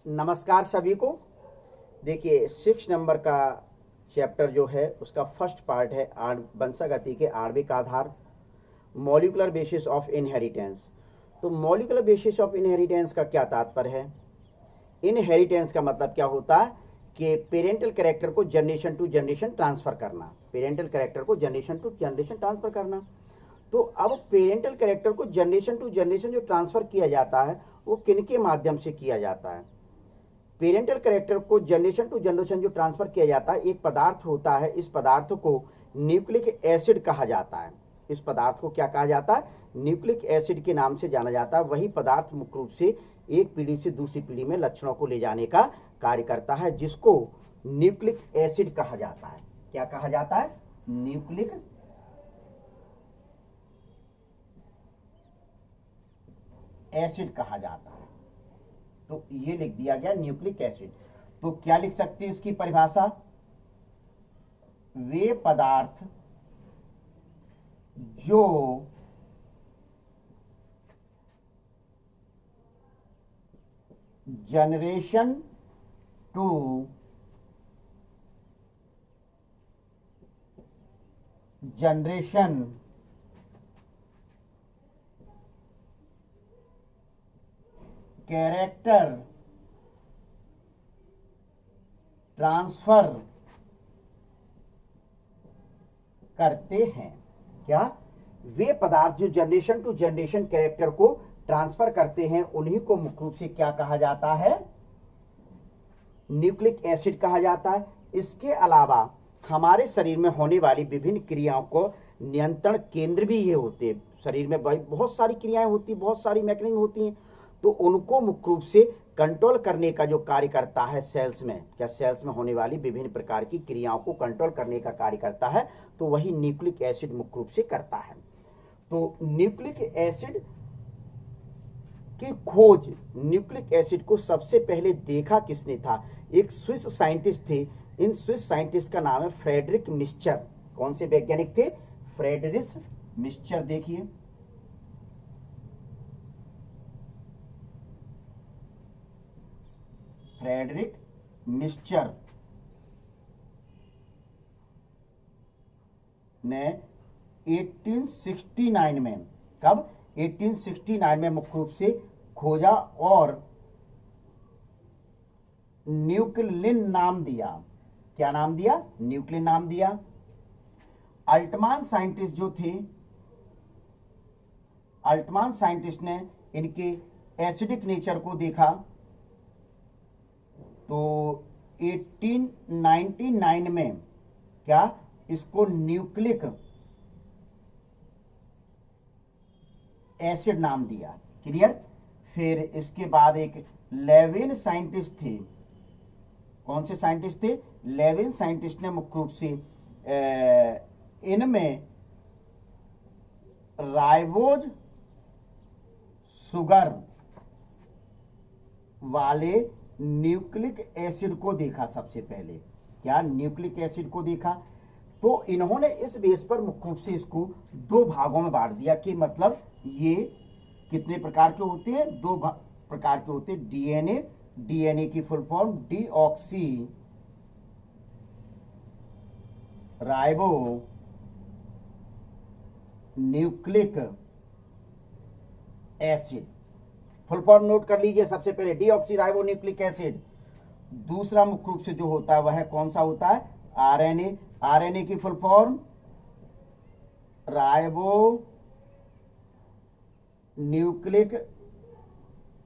नमस्कार सभी को। देखिए 6 नंबर का चैप्टर जो है उसका फर्स्ट पार्ट है वंशागति के आणविक आधार, मॉलिक्यूलर बेसिस ऑफ इनहेरिटेंस। तो मॉलिक्यूलर बेसिस ऑफ इनहेरिटेंस का क्या तात्पर्य है? इनहेरिटेंस का मतलब क्या होता है कि पेरेंटल कैरेक्टर को जनरेशन टू जनरेशन ट्रांसफर करना, पेरेंटल कैरेक्टर को जनरेशन टू जनरेशन ट्रांसफर करना। तो अब पेरेंटल कैरेक्टर को जनरेशन टू जनरेशन जो ट्रांसफर किया जाता है वो किनके माध्यम से किया जाता है? पेरेंटल कैरेक्टर को जनरेशन टू जनरेशन जो ट्रांसफर किया जाता है, एक पदार्थ होता है, इस पदार्थ को न्यूक्लिक एसिड कहा जाता है। इस पदार्थ को क्या कहा जाता है? न्यूक्लिक एसिड के नाम से जाना जाता है। वही पदार्थ मुख्य रूप से एक पीढ़ी से दूसरी पीढ़ी में लक्षणों को ले जाने का कार्य करता है, जिसको न्यूक्लिक एसिड कहा जाता है। क्या कहा जाता है? न्यूक्लिक एसिड कहा जाता है। तो ये लिख दिया गया न्यूक्लिक एसिड। तो क्या लिख सकते हैं इसकी परिभाषा? वे पदार्थ जो generation to generation character transfer करते हैं। क्या? वे पदार्थ जो जनरेशन टू जनरेशन कैरेक्टर को ट्रांसफर करते हैं उन्हीं को मुख्य रूप से क्या कहा जाता है? न्यूक्लिक एसिड कहा जाता है। इसके अलावा हमारे शरीर में होने वाली विभिन्न क्रियाओं को नियंत्रण केंद्र भी ये होते हैं। शरीर में बहुत सारी क्रियाएं होती, बहुत सारी मैकेनिज्म होती हैं, तो उनको मुख्य रूप से कंट्रोल करने का जो कार्य करता है सेल्स में, क्या सेल्स में होने वाली विभिन्न प्रकार की क्रियाओं को कंट्रोल करने का कार्य करता है, तो वही न्यूक्लिक एसिड मुख्य रूप से करता है। तो न्यूक्लिक एसिड की खोज, न्यूक्लिक एसिड को सबसे पहले देखा किसने था? एक स्विस साइंटिस्ट थे। इन स्विस साइंटिस्ट का नाम है फ्रेडरिक मिस्चर। कौन से वैज्ञानिक थे? Frederick Miescher. देखिए फ्रेडरिक मिस्चर ने 1869 में, कब? 1869 में मुख्य रूप से खोजा और न्यूक्लिन नाम दिया। क्या नाम दिया? न्यूक्लिन नाम दिया। अल्टमान साइंटिस्ट जो थे, अल्टमान साइंटिस्ट ने इनके एसिडिक नेचर को देखा, तो 1899 में क्या इसको न्यूक्लिक एसिड नाम दिया। क्लियर? फिर इसके बाद एक लेविन साइंटिस्ट थे। कौन से साइंटिस्ट थे? लेविन साइंटिस्ट ने मुख्य रूप से इनमें राइबोज शुगर वाले न्यूक्लिक एसिड को देखा सबसे पहले। क्या? न्यूक्लिक एसिड को देखा। तो इन्होंने इस बेस पर मुख्य रूप से इसको दो भागों में बांट दिया कि मतलब ये कितने प्रकार के होते हैं? दो प्रकार के होते हैं। डीएनए, डीएनए की full form deoxy ribo nucleic acid. Full form note कर लीजिए सबसे पहले, डीऑक्सी राइबो न्यूक्लिक एसिड। दूसरा मुख्य रूप से जो होता है वह कौन सा होता है? आरएनए। आरएनए की full form ribo nucleic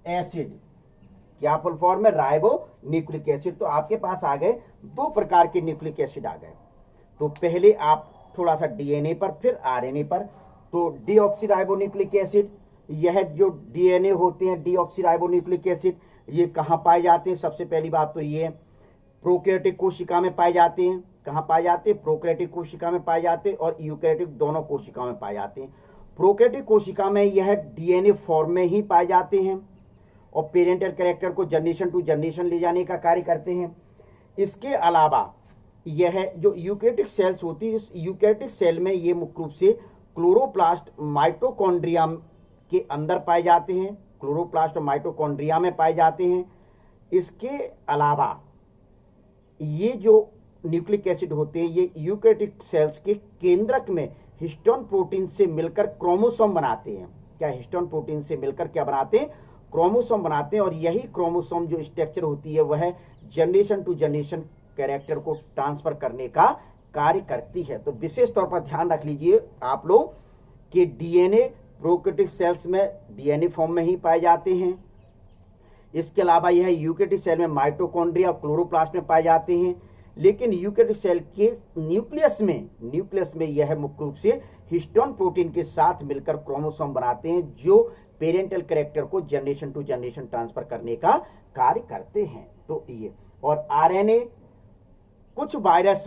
acid. क्या फुल फॉर्म है? Ribo nucleic acid. तो आपके पास आ गए दो प्रकार के न्यूक्लिक एसिड आ गए। तो पहले आप थोड़ा सा डीएनए पर, फिर आरएनए पर। तो डीऑक्सीराइबो न्यूक्लिक एसिड, यह जो डीएनए होते हैं डीऑक्सीराइबो न्यूक्लिक एसिड, ये कहां पाए जाते हैं? सबसे पहली बात तो ये प्रोकैरियोटिक कोशिका में पाए जाते हैं। कहां पाए जाते हैं? प्रोकैरियोटिक कोशिका में पाए जाते हैं और यूकैरियोटिक दोनों कोशिकाओं में पाए जाते हैं। प्रोकैरियोटिक कोशिका में यह डीएनए फॉर्म में ही पाए जाते हैं और पेरेंटल कैरेक्टर को जनरेशन टू जनरेशन ले जाने का कार्य करते हैं। इसके अलावा यह जो यूकैरियोटिक सेल्स होती है, इस यूकैरियोटिक सेल में ये मुख्य रूप से क्लोरोप्लास्ट माइटोकॉन्ड्रिया के अंदर पाए जाते हैं, क्लोरोप्लास्ट और माइटोकॉन्ड्रिया में पाए जाते हैं। इसके अलावा ये जो न्यूक्लिक एसिड होते हैं ये यूकैरियोटिक सेल्स के केंद्रक में हिस्टोन प्रोटीन से मिलकर क्रोमोसोम बनाते हैं। क्या हिस्टोन प्रोटीन से मिलकर क्या बनाते हैं? क्रोमोसोम बनाते हैं। और यही क्रोमोसोम जो स्ट्रक्चर होती है वह जनरेशन टू जनरेशन कैरेक्टर को ट्रांसफर करने का कार्य करती है। तो विशेष तौर पर ध्यान रख लीजिए आप लोग कि डीएनए प्रोकैरियोटिक सेल्स में डीएनए फॉर्म में ही पाए जाते हैं। इसके अलावा यह यूकैरियोटिक सेल में माइटोकॉन्ड्रिया और क्लोरोप्लास्ट में पाए जाते हैं। लेकिन यूकैरियोटिक सेल के न्यूक्लियस में यह मुख्य रूप से हिस्टोन प्रोटीन के साथ मिलकर क्रोमोसोम बनाते हैं जो पेरेंटल कैरेक्टर को जनरेशन टू जनरेशन ट्रांसफर करने का कार्य करते हैं। तो ये और आरएनए कुछ वायरस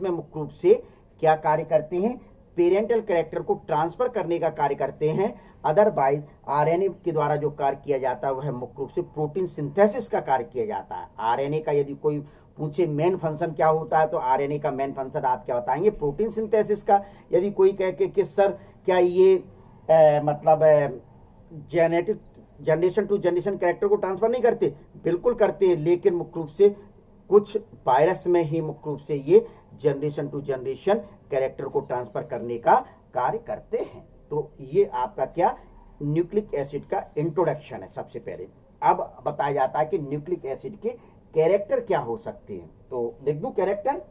में मुख्य रूप से क्या कार्य करते हैं? पेरेंटल कैरेक्टर को ट्रांसफर करने का कार्य करते हैं। अदरवाइज आरएनए के द्वारा जो कार्य किया जाता है वह मुख्य रूप से प्रोटीन सिंथेसिस का कार्य किया जाता है। आरएनए का यदि कोई पूछे मेन फंक्शन क्या होता है तो आरएनए का मेन फंक्शन आप क्या बताएंगे? प्रोटीन सिंथेसिस का। यदि कोई कहे कि सर क्या ये मतलब genetic generation to generation character को ट्रांसफर नहीं करते? बिल्कुल करते हैं, लेकिन मुख्य रूप से कुछ वायरस में ही मुख्य रूप से ये जनरेशन टू जनरेशन कैरेक्टर को ट्रांसफर करने का कार्य करते हैं। तो ये आपका क्या न्यूक्लिक एसिड का इंट्रोडक्शन है। सबसे पहले अब बताया जाता है कि न्यूक्लिक एसिड के कैरेक्टर क्या हो सकते हैं। तो लिख दूं character.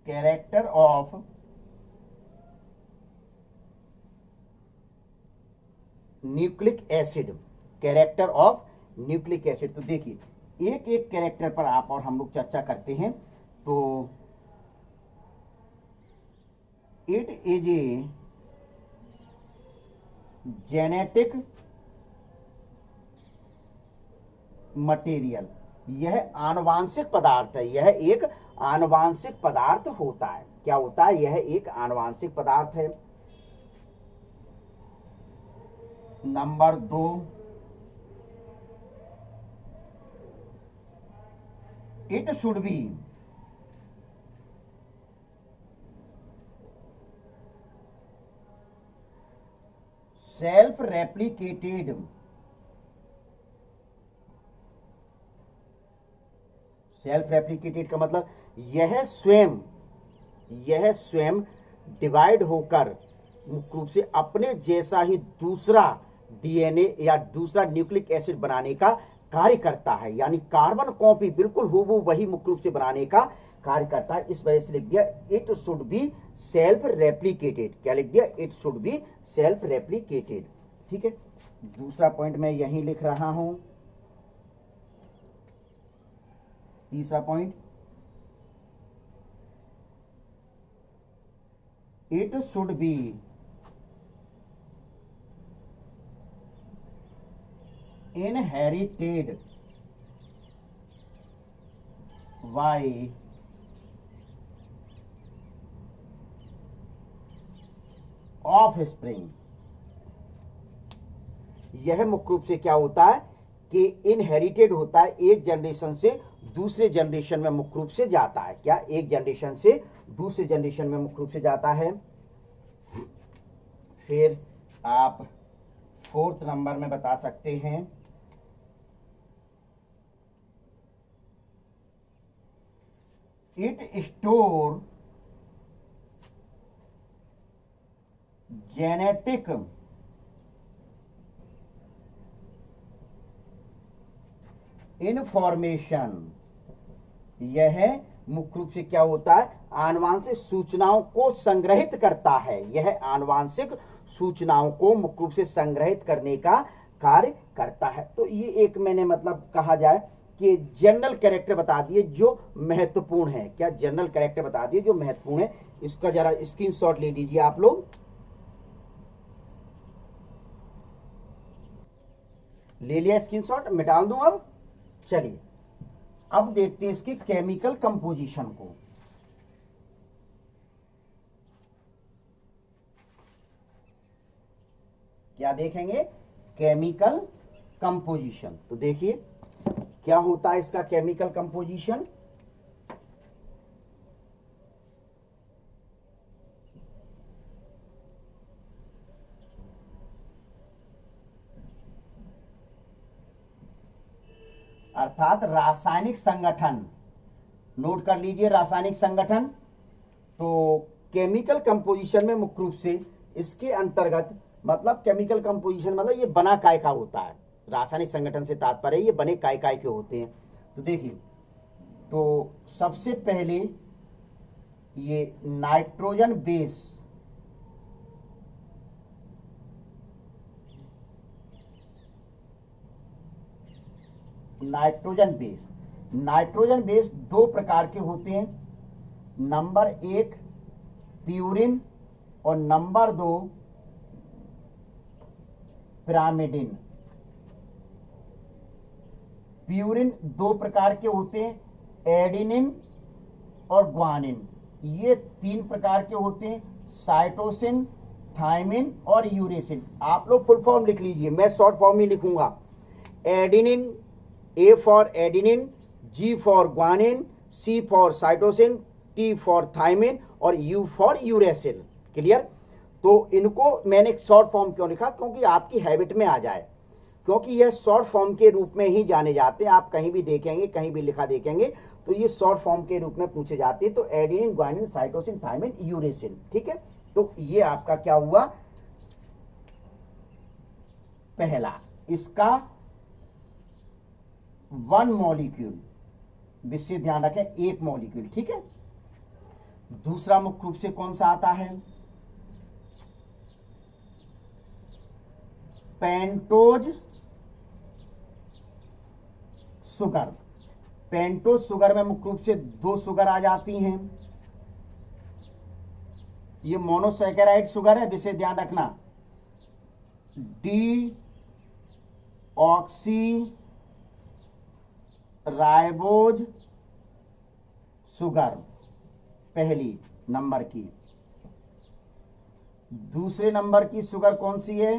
Character of nucleic acid. Character of nucleic acid. तो देखिए एक एक कैरेक्टर पर आप और हम लोग चर्चा करते हैं। तो it is a genetic material. यह आनुवांशिक पदार्थ है। यह एक आनुवांशिक पदार्थ होता है। क्या होता है? यह एक आनुवांशिक पदार्थ है। Number 2, it should be self replicated. Self replicated का मतलब यह स्वयं डिवाइड होकर मुख्य रूप से अपने जैसा ही दूसरा डीएनए या दूसरा न्यूक्लिक एसिड बनाने का कार्य करता है। यानी कार्बन कॉपी बिल्कुल हूबहू वही मुख्य रूप से बनाने का कार्य करता है। इस वजह से लिख दिया it should be self replicated. क्या लिख दिया? It should be self replicated. ठीक है, दूसरा पॉइंट मैं यहीं लिख रहा हूं। तीसरा point, it should be inherited by offspring। यह मुख्य रूप से क्या होता है कि इनहेरिटेड होता है, एक जनरेशन से दूसरे जनरेशन में मुख्य रूप से जाता है। क्या? एक जनरेशन से दूसरे जनरेशन में मुख्य रूप से जाता है। फिर आप 4th नंबर में बता सकते हैं इट स्टोर जेनेटिक इंफॉर्मेशन। यह मुख्य रूप से क्या होता है? आनुवांशिक सूचनाओं को संग्रहित करता है। यह आनुवांशिक सूचनाओं को मुख्य रूप से संग्रहित करने का कार्य करता है। तो ये एक मैंने मतलब कहा जाए कि जनरल कैरेक्टर बता दिए जो महत्वपूर्ण है। क्या? जनरल कैरेक्टर बता दिए जो महत्वपूर्ण है। इसका जरा स्क्रीनशॉट ले लीजिए आप लोग। ले लिया स्क्रीनशॉट? मैं डाल दूं अब। चलिए अब देखते हैं इसकी केमिकल कंपोजिशन को। क्या देखेंगे? Chemical composition. तो देखिए क्या होता है इसका केमिकल कंपोजिशन। अर्थात रासायनिक संगठन, नोट कर लीजिए रासायनिक संगठन। तो केमिकल कंपोजिशन में मुख्य रूप से इसके अंतर्गत, मतलब केमिकल कंपोजिशन मतलब ये बना काय का होता है, रासायनिक संगठन से तात्पर्य ये बने काय काय के होते हैं। तो देखिए, तो सबसे पहले ये नाइट्रोजन बेस, नाइट्रोजन बेस दो प्रकार के होते हैं। नंबर एक प्यूरिन और नंबर दो पिरामिडिन। प्यूरिन दो प्रकार के होते हैं, एडिनिन और ग्वानिन। ये तीन प्रकार के होते हैं, साइटोसिन, थायमिन और यूरेसिन। आप लोग फुल फॉर्म लिख लीजिए, मैं शॉर्ट फॉर्म ही लिखूंगा। Adenine, A for adenine, G for guanine, C for cytosine, T for thymine और यू फॉर यूरेसिन। क्लियर? तो इनको मैंने शॉर्ट फॉर्म क्यों लिखा? क्योंकि आपकी हैबिट में आ जाए, क्योंकि यह शॉर्ट फॉर्म के रूप में ही जाने जाते हैं। आप कहीं भी देखेंगे, कहीं भी लिखा देखेंगे तो ये शॉर्ट फॉर्म के रूप में पूछे जाते हैं। तो adenine, guanine, cytosine, thymine, uracil. ठीक है, तो ये आपका क्या हुआ? पहला, इसका वन मॉलिक्यूल, विशेष ध्यान रखें, एक मॉलिक्यूल। ठीक है। दूसरा मुख्य रूप से कौन सा आता है? Pentose sugar. पेंटोज शुगर में मुख्य रूप से दो शुगर आ जाती हैं। ये मोनोसैकेराइड शुगर है, विशेष ध्यान रखना, डी ऑक्सी राइबोज शुगर पहली नंबर की। दूसरे नंबर की शुगर कौन सी है?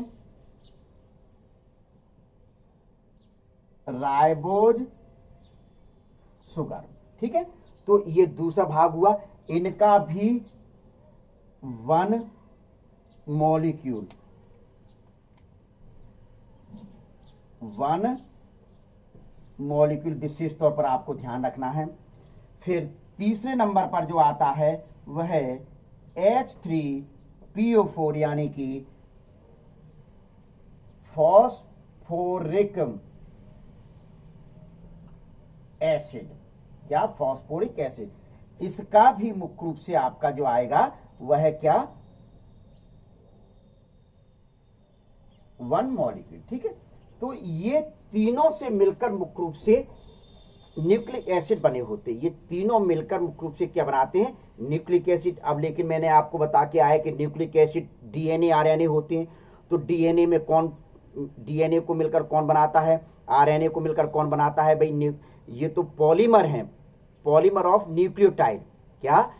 Ribose sugar. ठीक है, तो ये दूसरा भाग हुआ। इनका भी वन मॉलिक्यूल, विशेष तौर पर आपको ध्यान रखना है। फिर तीसरे नंबर पर जो आता है वह है H3PO4, यानी कि फॉस्फोरिक एसिड। क्या? Phosphoric acid. इसका भी मुख्य रूप से आपका जो आएगा वह है क्या? One molecule. ठीक है, तो ये तीनों से मिलकर मुख्य रूप से न्यूक्लिक एसिड बने होते हैं। ये तीनों मिलकर मुख्य रूप से क्या बनाते हैं? Nucleic acid. अब लेकिन मैंने आपको बता के आया कि न्यूक्लिक एसिड डीएनए आरएनए होते हैं। तो डीएनए में कौन, डीएनए को मिलकर कौन बनाता है? आरएनए को मिलकर कौन बनाता है? भाई ये तो पॉलीमर हैं, पॉलीमर ऑफ न्यूक्लियोटाइड। क्या?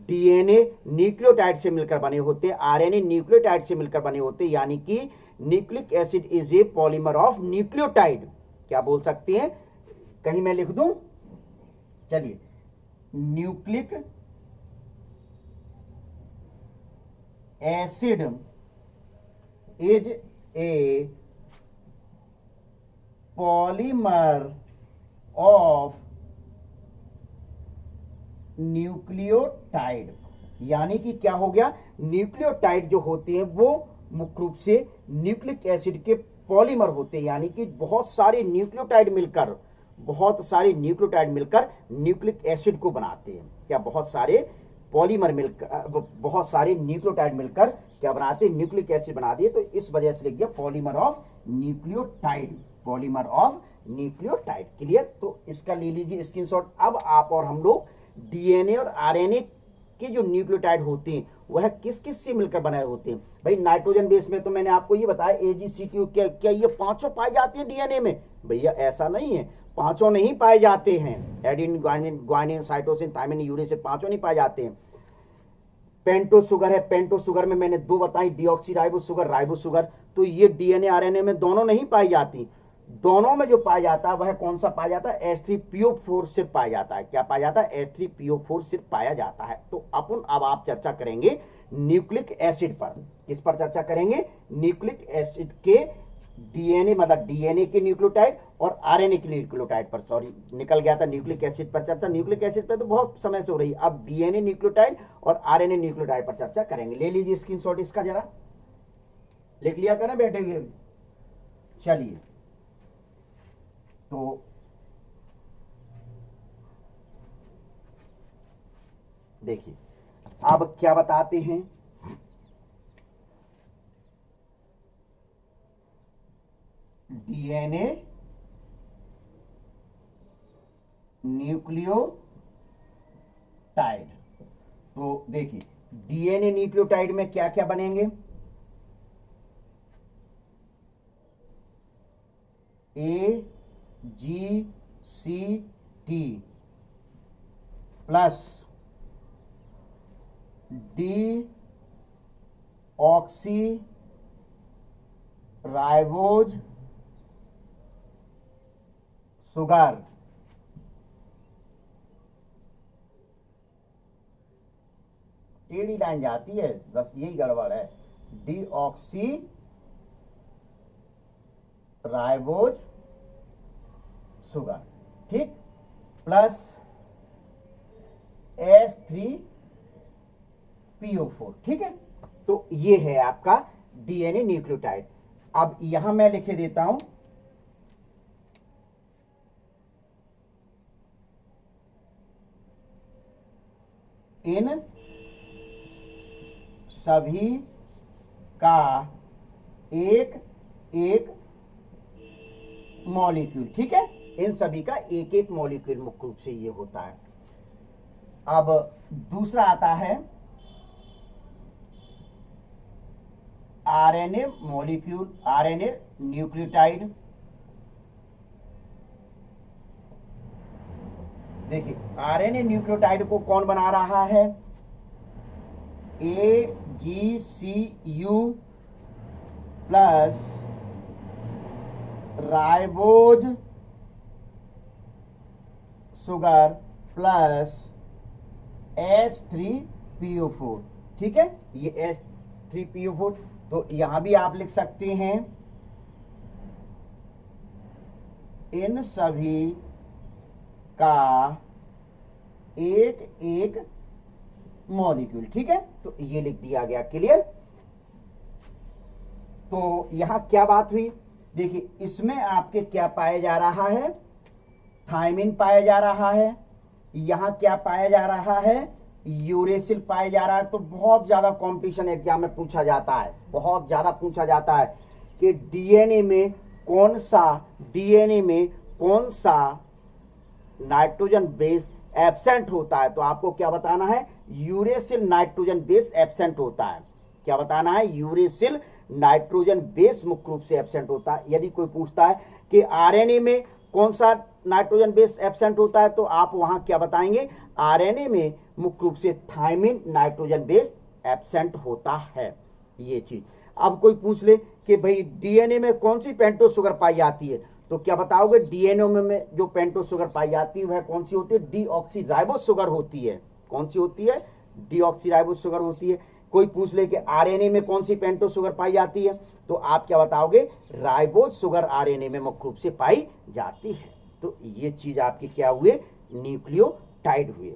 डीएनए न्यूक्लियोटाइड से मिलकर बने होते हैं, आरएनए न्यूक्लियोटाइड से मिलकर बने होते हैं, यानी कि nucleic acid is a polymer of nucleotide. क्या बोल सकते हैं? कहीं मैं लिख दूं, चलिए, nucleic acid is a polymer of nucleotide. यानी कि क्या हो गया? न्यूक्लियोटाइड जो होते हैं वो मुख्य रूप से न्यूक्लिक एसिड के पॉलीमर होते हैं, यानी कि बहुत सारे न्यूक्लियोटाइड मिलकर न्यूक्लिक एसिड को बनाते हैं। क्या? बहुत सारे पॉलीमर मिलकर, बहुत सारे न्यूक्लियोटाइड मिलकर क्या बनाते हैं? न्यूक्लिक एसिड बनाते हैं। तो इस वजह से लिख दिया polymer of nucleotide, polymer of nucleotide. Clear? तो इसका ले लीजिए स्क्रीनशॉट। अब आप और हम लोग डीएनए और आरएनए के जो न्यूक्लियोटाइड होते हैं वह किस किस से मिलकर बनाए होते हैं? भाई नाइट्रोजन बेस में तो मैंने आपको ये बताया AGCT। क्या ये पांचों पाए जाते हैं डीएनए में? भैया ऐसा नहीं है, पांचों नहीं पाए जाते हैं। Adenine, guanine, cytosine, thymine, uracil, पांचों नहीं पाए जाते हैं। पेंटो शुगर है, पेंटो शुगर में मैंने दो बताई, डीऑक्सीराइबो शुगर, राइबो शुगर। तो ये डीएनए आरएनए में दोनों नहीं पाई जाती। दोनों में जो पाया जाता है वह कौन सा पाया जाता है? H3PO4 सिर्फ पाया जाता है। क्या पाया जाता है? H3PO4 सिर्फ पाया जाता है। तो अब आप चर्चा करेंगे न्यूक्लिक एसिड पर। किस पर चर्चा करेंगे? न्यूक्लिक एसिड के डीएनए मतलब डीएनए के न्यूक्लियोटाइड और आरएनए के न्यूक्लियोटाइड पर, सॉरी निकल गया था, न्यूक्लिक एसिड पर चर्चा। न्यूक्लिक एसिड पर तो बहुत समय से हो रही है, अब डीएनए न्यूक्लियोटाइड और आरएनए न्यूक्लियोटाइड पर चर्चा करेंगे। ले लीजिए स्क्रीनशॉट इसका, जरा लिख लिया करें बैठे हुए। चलिए, तो देखिए अब क्या बताते हैं, डीएनए न्यूक्लियोटाइड। तो देखिए डीएनए न्यूक्लियोटाइड में क्या क्या बनेंगे, A G C T plus deoxyribose sugar. टेढ़ी लाइन जाती है, बस यही गड़बड़ है। डी ऑक्सी राइबोज शुगर, ठीक, प्लस H3PO4, ठीक है। तो ये है आपका डीएनए न्यूक्लियोटाइड। अब यहां मैं लिखे देता हूं इन सभी का एक एक मॉलिक्यूल, ठीक है, इन सभी का एक एक मॉलिक्यूल मुख्य रूप से ये होता है। अब दूसरा आता है आरएनए मॉलिक्यूल, आरएनए न्यूक्लियोटाइड। देखिए आरएनए न्यूक्लियोटाइड को कौन बना रहा है, AGCU plus ribose sugar plus H3PO4, ठीक है, ये H3PO4। तो यहां भी आप लिख सकते हैं इन सभी का एक एक मॉलिक्यूल, ठीक है, तो ये लिख दिया गया, क्लियर। तो यहां क्या बात हुई, देखिए इसमें आपके क्या पाया जा रहा है, थायमिन पाया जा रहा है, यहां क्या पाया जा रहा है, यूरेसिल पाया जा रहा है। तो बहुत ज्यादा कंपटीशन एग्जाम में पूछा जाता है, बहुत ज्यादा पूछा जाता है कि डीएनए में कौन सा नाइट्रोजन बेस एब्सेंट होता है। तो आपको क्या बताना है, यूरेसिल नाइट्रोजन बेस एब्सेंट होता है। क्या बताना है, यूरेसिल नाइट्रोजन बेस मुख्य रूप से एब्सेंट होता है। यदि कोई पूछता है कि आरएनए में कौन सा नाइट्रोजन बेस एब्सेंट होता है, तो आप वहां क्या बताएंगे, आरएनए में मुख्य रूप से थायमिन नाइट्रोजन बेस एब्सेंट होता है, ये चीज। अब कोई पूछ ले कि भाई डीएनए में कौन सी पेंटोज शुगर पाई जाती है, तो क्या बताओगे, डीएनए में जो पेंटोज शुगर पाई जाती है वह कौन सी होती है, डीऑक्सीराइबोज शुगर होती है। कौन सी होती है, डीऑक्सीराइबोज शुगर होती है। कोई पूछ ले कि आरएनए में कौन सी पेंटोज शुगर पाई जाती है, तो आप क्या बताओगे, राइबोज शुगर आरएनए में मुख्य रूप से पाई जाती है। तो ये चीज आपके क्या हुए, न्यूक्लियोटाइड हुए।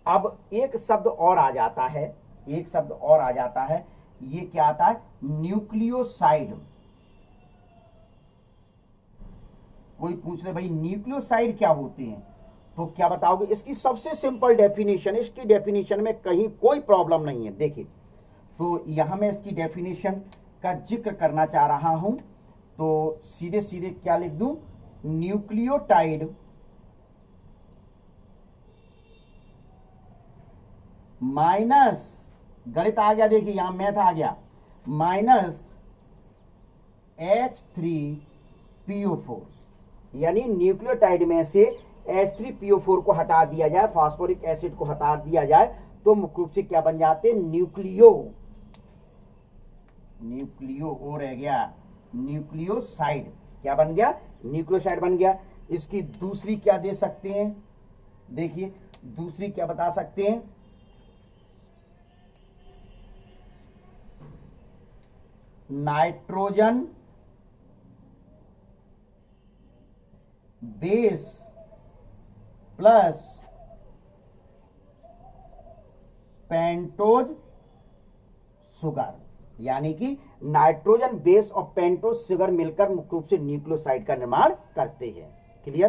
अब एक शब्द और आ जाता है, एक शब्द और आ जाता है, ये क्या आता है, न्यूक्लियोसाइड। कोई पूछ ले भाई न्यूक्लियोसाइड क्या होते हैं, तो क्या बताओगे, इसकी सबसे सिंपल डेफिनेशन, इसकी डेफिनेशन में कहीं कोई प्रॉब्लम नहीं है। देखिए तो यहां मैं इसकी डेफिनेशन का जिक्र करना चाह रहा हूं, तो सीधे सीधे क्या लिख दूं, न्यूक्लियोटाइड माइनस, गणित आ गया, देखिए यहां मैथ आ गया, माइनस H3PO4, यानी न्यूक्लियोटाइड में से H3PO4 को हटा दिया जाए, फास्फोरिक एसिड को हटा दिया जाए, तो मुख्य रूप से क्या बन जाते, न्यूक्लियो ओ रह गया, न्यूक्लियोसाइड क्या बन गया, न्यूक्लियोसाइड बन गया। इसकी दूसरी क्या दे सकते हैं, देखिए दूसरी क्या बता सकते हैं, nitrogen base plus pentose sugar, यानी कि नाइट्रोजन बेस और पेंटोज शुगर मिलकर मुख्य रूप से न्यूक्लियोसाइड का निर्माण करते हैं। क्लियर?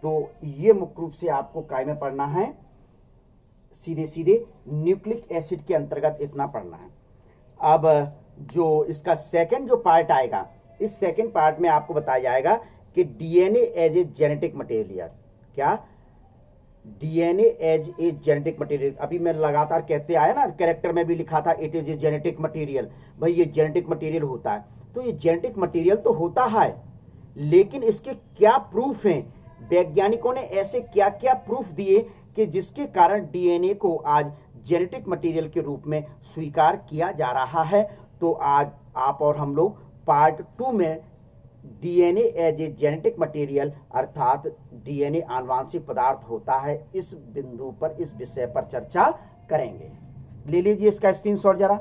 तो ये मुख्य रूप से आपको काय में पढ़ना है, सीधे सीधे न्यूक्लिक एसिड के अंतर्गत इतना पढ़ना है। अब जो इसका सेकंड जो पार्ट आएगा, इस सेकंड पार्ट में आपको बताया जाएगा कि DNA as a genetic material, क्या DNA as a genetic material, अभी मैं लगातार कहते आया ना, कैरेक्टर में भी लिखा था it is a genetic material. भाई ये जेनेटिक मटेरियल होता है, तो ये जेनेटिक मटेरियल तो होता है, लेकिन इसके क्या प्रूफ हैं? वैज्ञानिकों ने ऐसे क्या क्या प्रूफ दिए कि जिसके कारण डीएनए को आज जेनेटिक मटेरियल के रूप में स्वीकार किया जा रहा है। तो आज आप और हम लोग पार्ट 2 में DNA as a genetic material अर्थात डीएनए आनुवांशिक पदार्थ होता है, इस बिंदु पर, इस विषय पर चर्चा करेंगे। ले लीजिए इसका स्क्रीनशॉट जरा।